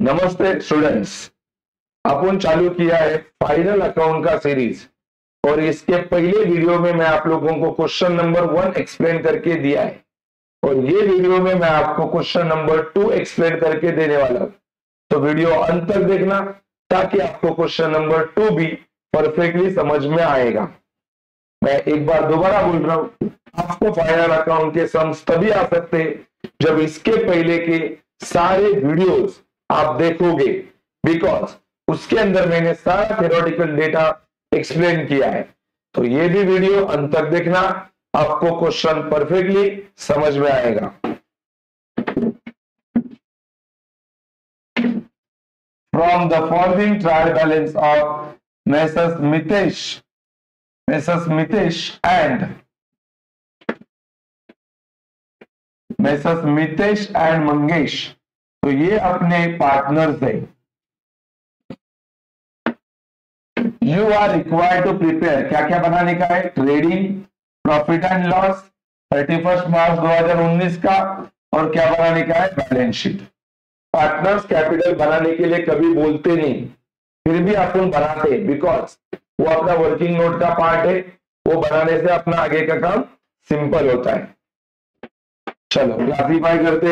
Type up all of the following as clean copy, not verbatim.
नमस्ते स्टूडेंट्स, अपन चालू किया है फाइनल अकाउंट का सीरीज और इसके पहले वीडियो में मैं आप लोगों को क्वेश्चन नंबर 1 एक्सप्लेन करके दिया है और ये वीडियो में मैं आपको क्वेश्चन नंबर 2 एक्सप्लेन करके देने वाला हूं। तो वीडियो अंत तक देखना ताकि आपको क्वेश्चन नंबर 2 भी परफेक्टली समझ में आएगा। मैं एक बार दोबारा बोल रहा हूं, आपको फाइनल अकाउंट के सम्स तभी आ सकते हैं जब इसके पहले के सारे वीडियोस आप देखोगे, बिकॉज उसके अंदर मैंने सारा थ्योरेटिकल डेटा एक्सप्लेन किया है। तो ये भी वीडियो अंत तक देखना, आपको क्वेश्चन परफेक्टली समझ में आएगा। From the following trial balance of Messrs. Mitesh and Mangesh, तो ये अपने पार्टनर्स है। You are required to prepare, क्या क्या बनाने का है? Trading profit and loss 31 March 2019 का, और क्या बनाने का है? Balance sheet. पार्टनर्स कैपिटल बनाने के लिए कभी बोलते नहीं, फिर भी अपन बनाते, बिकॉज वो अपना वर्किंग नोट का पार्ट है, वो बनाने से अपना आगे का काम सिंपल होता है। चलो क्लासिफाई करते।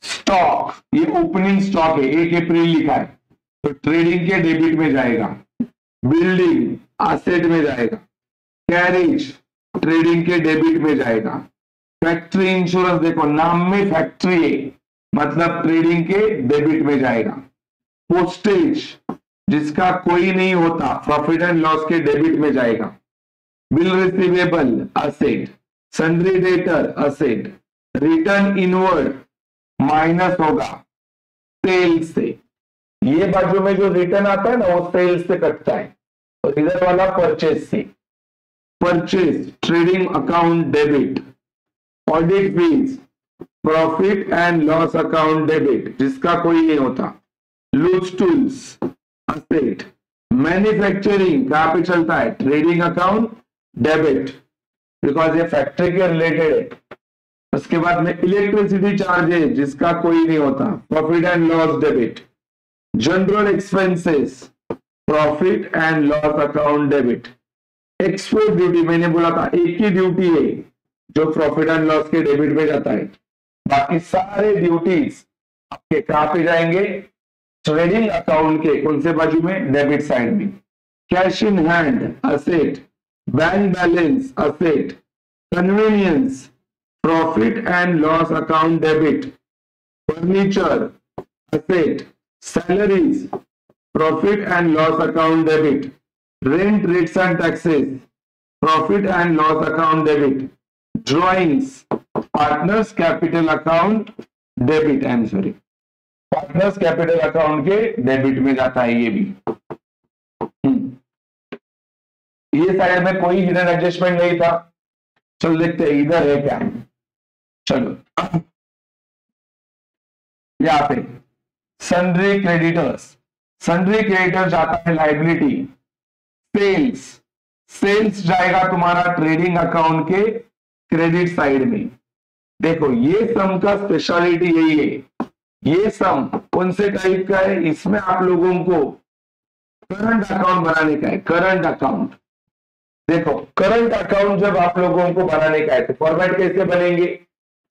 स्टॉक, ये ओपनिंग स्टॉक है, 1 अप्रैल लिखा है तो ट्रेडिंग के डेबिट में जाएगा। बिल्डिंग एसेट में जाएगा। कैरेज ट्रेडिंग के डेबिट में जाएगा। फैक्ट्री इंश्योरेंस, देखो नाम में फैक्ट्री है, मतलब ट्रेडिंग के डेबिट में जाएगा। पोस्टेज जिसका कोई नहीं होता, प्रॉफिट एंड लॉस के डेबिट में जाएगा। Bill receivable asset, sundry debtor asset, return inward minus होगा सेल्स से। ये बाजू में जो रिटर्न आता है ना, वो सेल्स से कटता है, और इधर वाला परचेज से। Purchase trading account debit. Audit fees profit and loss account debit, जिसका कोई नहीं होता। Loose tools asset. मैन्युफैक्चरिंग कहां पे चलता है? ट्रेडिंग अकाउंट डेबिट, बिकॉज ये फैक्ट्री के रिलेटेड है। उसके बाद में इलेक्ट्रिसिटी चार्जेस, जिसका कोई नहीं होता, profit and loss debit. General expenses profit and loss account debit. Export duty, मैंने बोला था एक ही ड्यूटी है जो प्रॉफिट एंड लॉस के डेबिट में जाता है, बाकी सारे ड्यूटीज आपके कहां पे जाएंगे? ट्रेडिंग अकाउंट के कौन से बाजू में? डेबिट साइड में। Cash in hand asset, bank balance asset, convenience profit and loss account debit. Furniture asset, salaries profit and loss account debit. Rent rates and taxes profit and loss account debit. Drawings partners capital account debit, I am sorry, partners capital account के debit में जाता है ये भी। ये side में कोई hidden adjustment नहीं था। चलो देखते हैं इधर है क्या। चलो यहां पे सन्ड्री क्रेडिटर्स, सन्ड्री क्रेडिटर जाता है लाइबिलिटी। सेल्स, सेल्स जाएगा तुम्हारा ट्रेडिंग अकाउंट के क्रेडिट साइड में। देखो ये सम का स्पेशलिटी यही है, ये सम कौन से टाइप का है? इसमें आप लोगों को करंट अकाउंट बनाने का है। करंट अकाउंट, देखो करंट अकाउंट जब आप लोगों को बनाने का है तो फॉर्मेट कैसे बनेंगे?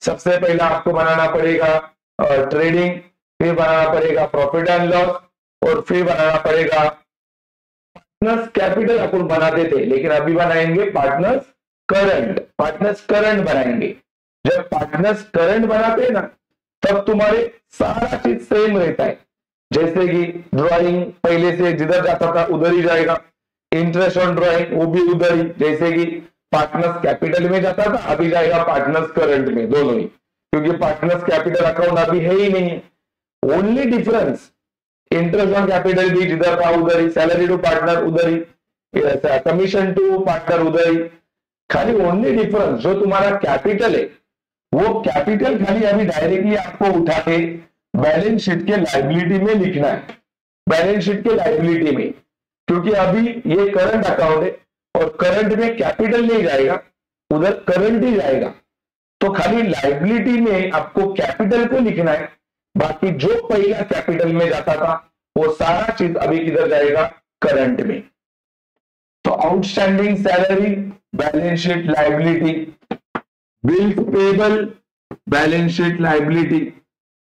सबसे पहले आपको बनाना पड़ेगा ट्रेडिंग, फिर बनाना पड़ेगा प्रॉफिट एंड लॉस, और फिर बनाना पड़ेगा पार्टनर्स कैपिटल। अपन बनाते थे, लेकिन अभी बनाएंगे पार्टनर्स करंट। पार्टनर्स करंट बनाएंगे। जब पार्टनर्स करंट बनाते हैं ना, तब तुम्हारे सारा चीज सेम रहता है। जैसे कि ड्राइंग पहले से जिधर जाता था उधर ही जाएगा, इंटरेस्ट ऑन ड्राइंग वो भी उधर ही। जैसे कि पार्टनर्स कैपिटल में जाता था, अभी जाएगा पार्टनर्स करंट में, दोनों ही, क्योंकि पार्टनर्स कैपिटल अकाउंट अभी है ही नहीं है। Only difference interest on capital भी जिधर था उधर ही, सैलरी टू पार्टनर उधर ही, कमीशन टू पार्टनर उधर ही। खाली ओनली डिफरेंस जो तुम्हारा कैपिटल है, वो कैपिटल खाली अभी डायरेक्टली आपको उठा के बैलेंस शीट के लायबिलिटी में लिखना है। बैलेंस शीट के लायबिलिटी में, क्योंकि अभी ये करंट अकाउंट है और करंट में कैपिटल नहीं जाएगा, उधर करंट ही जाएगा। तो खाली लायबिलिटी में आपको कैपिटल को लिखना है, बाकी जो पहला कैपिटल में जाता था वो सारा चीज अभी किधर जाएगा, करंट में। तो outstanding salary, balance sheet liability, bills payable, balance sheet liability,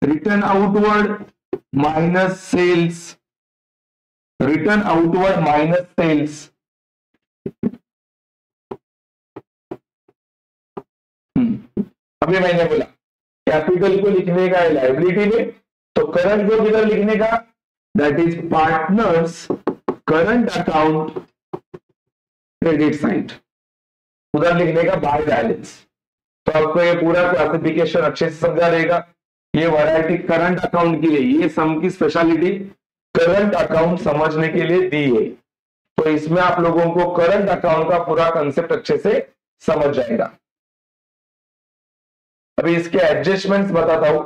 return outward minus sales, return outward minus sales, अभी मैंने बोला कैपिटल को लिखने का है लायबिलिटी में, तो करंट को किधर लिखने का, that is partners current account credit side, उधर लिखने का बाय बैलेंस। तो आपको ये पूरा क्लासिफिकेशन अच्छे से समझा रहेगा। ये वैरायटी करंट अकाउंट के लिए, ये सम की स्पेशलिटी करंट अकाउंट समझने के लिए दी है। तो इसमें आप लोगों को करंट अकाउंट का पूरा कंसेप्ट अच्छे से समझ जाएगा। अभी इसके एडजस्टमेंट्स बताता हूं।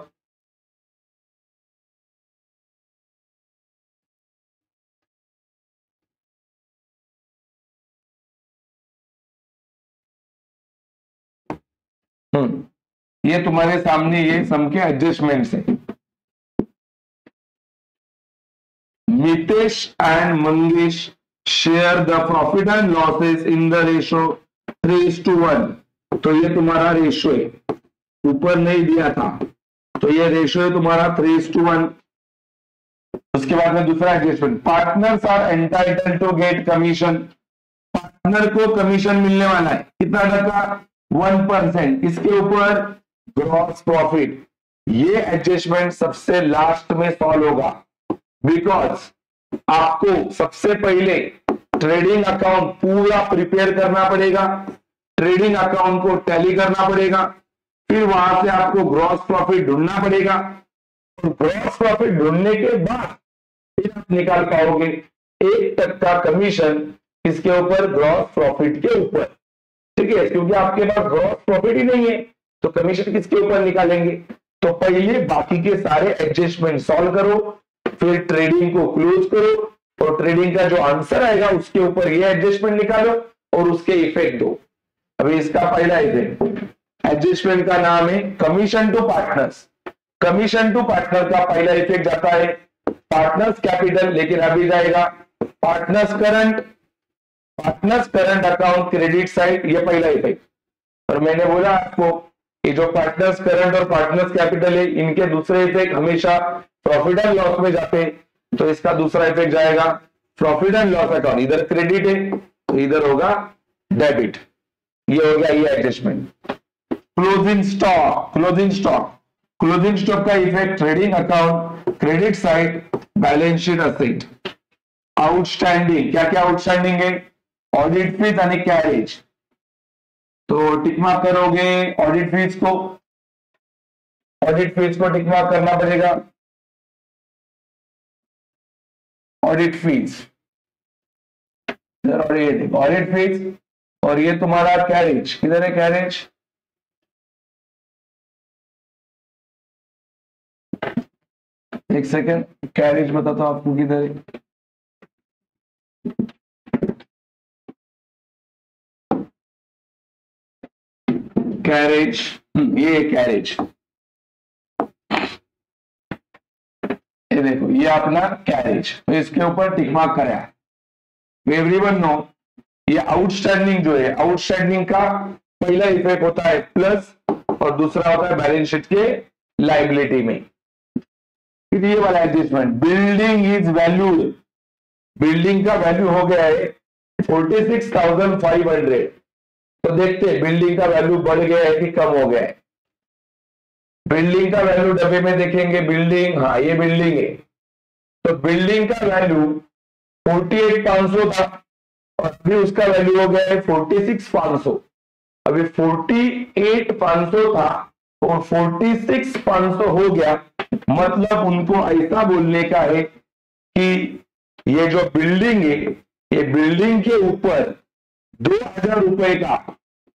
ये तुम्हारे सामने ये सम के एडजस्टमेंट्स है। Mitesh and Mangesh share the profit and losses in the ratio 3:1। तो ये तुम्हारा रेशो है, ऊपर नहीं दिया था, तो ये रेशो है तुम्हारा 3:1। उसके बाद में दूसरा adjustment, partners are entitled to get commission, partner को कमीशन मिलने वाला है, कितना टका, 1%, इसके ऊपर ग्रॉस प्रॉफिट। ये एडजस्टमेंट सबसे लास्ट में सॉल्व होगा, बिकॉज आपको सबसे पहले ट्रेडिंग अकाउंट पूरा प्रिपेयर करना पड़ेगा, ट्रेडिंग अकाउंट को टैली करना पड़ेगा, फिर वहां से आपको ग्रॉस प्रॉफिट ढूंढना पड़ेगा, और ग्रॉस प्रॉफिट ढूंढने के बाद फिर आप निकाल पाओगे 1% कमीशन इसके ऊपर, ग्रॉस प्रॉफिट के ऊपर। ठीक है, क्योंकि आपके पास ग्रॉस प्रॉफिट ही नहीं है तो कमीशन किसके ऊपर निकालेंगे। तो पहले बाकी के सारे एडजस्टमेंट सॉल्व करो, फिर ट्रेडिंग को क्लोज करो, और ट्रेडिंग का जो आंसर आएगा उसके ऊपर ये एडजस्टमेंट निकालो और उसके इफेक्ट दो। अभी इसका पहला इफेक्ट, एडजस्टमेंट का नाम है commission to partners. Commission to partner का पहला इफेक्ट जाता है पार्टनर्स कैपिटल, लेकिन अभी जाएगा partners current account credit side, ये पहला इफेक्ट। और मैंने बोला आपको ये जो पार्टनर्स करंट और पार्टनर्स कैपिटल है, इनके दूसरे इफेक्ट हमेशा प्रॉफिट एंड लॉस में जाते हैं, तो इसका दूसरा इफेक्ट जाएगा प्रॉफिट एंड लॉस अकाउंट। इधर क्रेडिट है तो इधर होगा डेबिट। ये हो गया ये एडजस्टमेंट। क्लोजिंग स्टॉक का effect trading account credit side, balance sheet asset. Outstanding, क्या क्या आउटस्टैंडिंग है, ऑडिट फीस आणि कैरेज। तो टिक मार्क करोगे ऑडिट फीस को टिक मार्क करना पड़ेगा, ऑडिट फीस, ऑडिट फीस। और ये तुम्हारा कैरेज, किधर है कैरेज, एक सेकेंड, कैरेज बताता हूं आपको किधर है। कैरेज, ये कैरेज, ये देखो ये अपना कैरेज, तो इसके ऊपर टिक मार्क करा है। एवरीवन नो ये आउटस्टैंडिंग जो है, आउटस्टैंडिंग का पहला इफेक्ट होता है प्लस, और दूसरा होता है बैलेंस शीट के लायबिलिटी में। फिर ये वाला adjustment, building is valued, building का वैल्यू हो गया है 46,500। तो देखते हैं बिल्डिंग का वैल्यू बढ़ गया है कि कम हो गया है। बिल्डिंग का वैल्यू डब्बे में देखेंगे, बिल्डिंग, हाँ ये बिल्डिंग है, तो बिल्डिंग का वैल्यू 48,500 था, और अभी उसका वैल्यू हो गया है 46,500। अभी 48,500 था और 46,500 हो गया, मतलब उनको ऐसा बोलने का है कि ये जो बिल्डिंग है, ये बिल्डिंग के ऊपर 2,000 रुपए का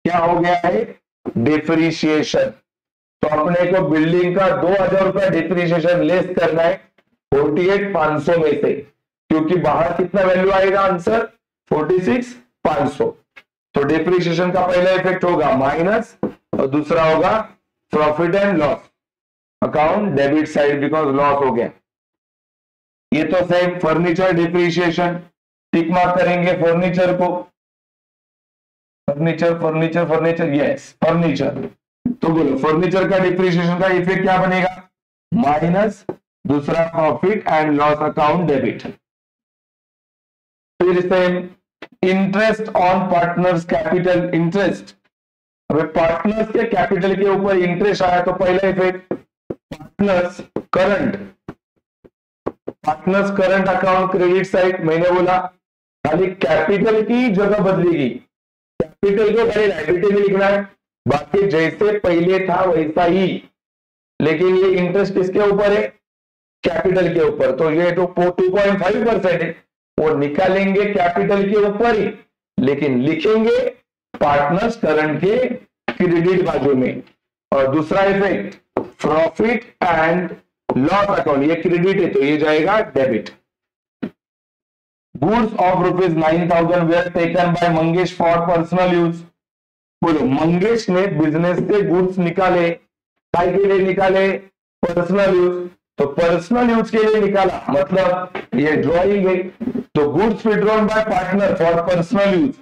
क्या हो गया है, डिप्रिसिएशन। तो अपने को बिल्डिंग का 2,000 रुपया डिप्रिसिएशन लेस करना है 48,500 में से, क्योंकि बाहर कितना वैल्यू आएगा आंसर 46,500। तो डिप्रिसिएशन का पहला इफेक्ट होगा माइनस, और दूसरा होगा profit and loss. Account debit side because loss हो गया। ये तो same furniture depreciation, tick mark करेंगे फर्नीचर को, furniture furniture furniture, yes furniture. तो बोलो फर्नीचर का डिप्रिशिएशन का इफेक्ट क्या बनेगा, माइनस दूसरा profit and loss account debit. फिर same interest on partners capital, interest, अबे पार्टनर्स के कैपिटल के ऊपर इंटरेस्ट आया तो पहला effect partners current, partners current account credit side. मैंने बोला खाली कैपिटल की जगह बदलेगी, कैपिटल को खाली लायबिलिटी में लिखना है, बाकी जैसे पहले था वैसा ही, लेकिन ये इंटरेस्ट किसके ऊपर है, कैपिटल के ऊपर। तो ये तो 2.5% है, वो निकालेंगे कैपिटल के ऊपर ही, लेकिन लिखेंगे पार्टनर्स करंट के क्रेडिट बाजू में। और दूसरा effect profit and loss account, ये क्रेडिट है तो ये जाएगा debit. Goods of ₹9,000 where taken by Mangesh for personal use. बोलो मंगेश ने बिजनेस से गुड्स निकाले, काय के लिए निकाले, पर्सनल यूज। तो पर्सनल यूज के लिए निकाला मतलब ये ड्रॉइंग है, तो goods withdrawn bye partner for personal use,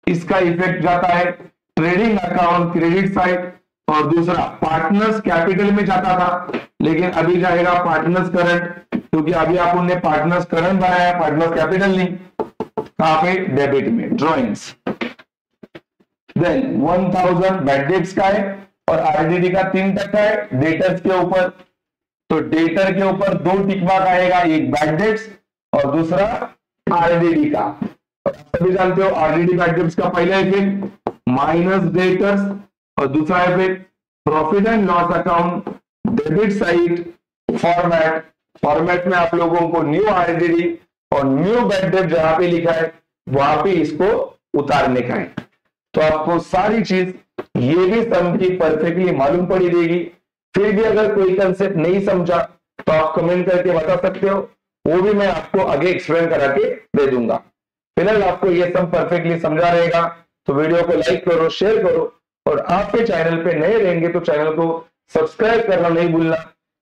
इसका इफेक्ट जाता है ट्रेडिंग अकाउंट क्रेडिट साइड। और दूसरा पार्टनर्स कैपिटल में जाता था, लेकिन अभी जाएगा पार्टनर्स करंट, क्योंकि अभी आप उन्होंने पार्टनर्स करंट बनाया, पार्टनर्स कैपिटल नहीं, कहां पे, डेबिट में, ड्रॉइंग्स। देन 1000 बैड डेट्स का है और आरडीडी का 3% है डेटर्स के ऊपर। तो डेटर के ऊपर 2 टिक मार्क आएगा, एक बैड डेट्स और दूसरा आरडीडी का। सभी जानते हो आरडीडी बैड डेट्स का पहला इफेक्ट माइनस डेटर्स और दूसरा effect profit and loss account debit side format. Format में आप लोगों को न्यू आरडीडी और न्यू बैड डेट जहां पे लिखा है वहां पे इसको उतारने का है। तो आपको सारी चीज ये भी सम की परफेक्टली मालूम पड़ी देगी। फिर भी अगर कोई कंसेप्ट नहीं समझा तो आप कमेंट करके बता सकते हो, वो भी मैं आपको आगे एक्सप्लेन करा के दे दूंगा। फिलहाल आपको ये सम परफेक्टली समझा रहेगा तो वीडियो को लाइक करो, शेयर करो, और आपके चैनल पे नए रहेंगे तो चैनल को सब्सक्राइब करना नहीं भूलना,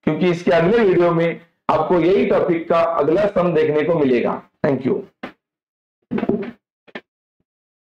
क्योंकि इसके अगले वीडियो में आपको यही टॉपिक का अगला सम देखने को मिलेगा। Thank you.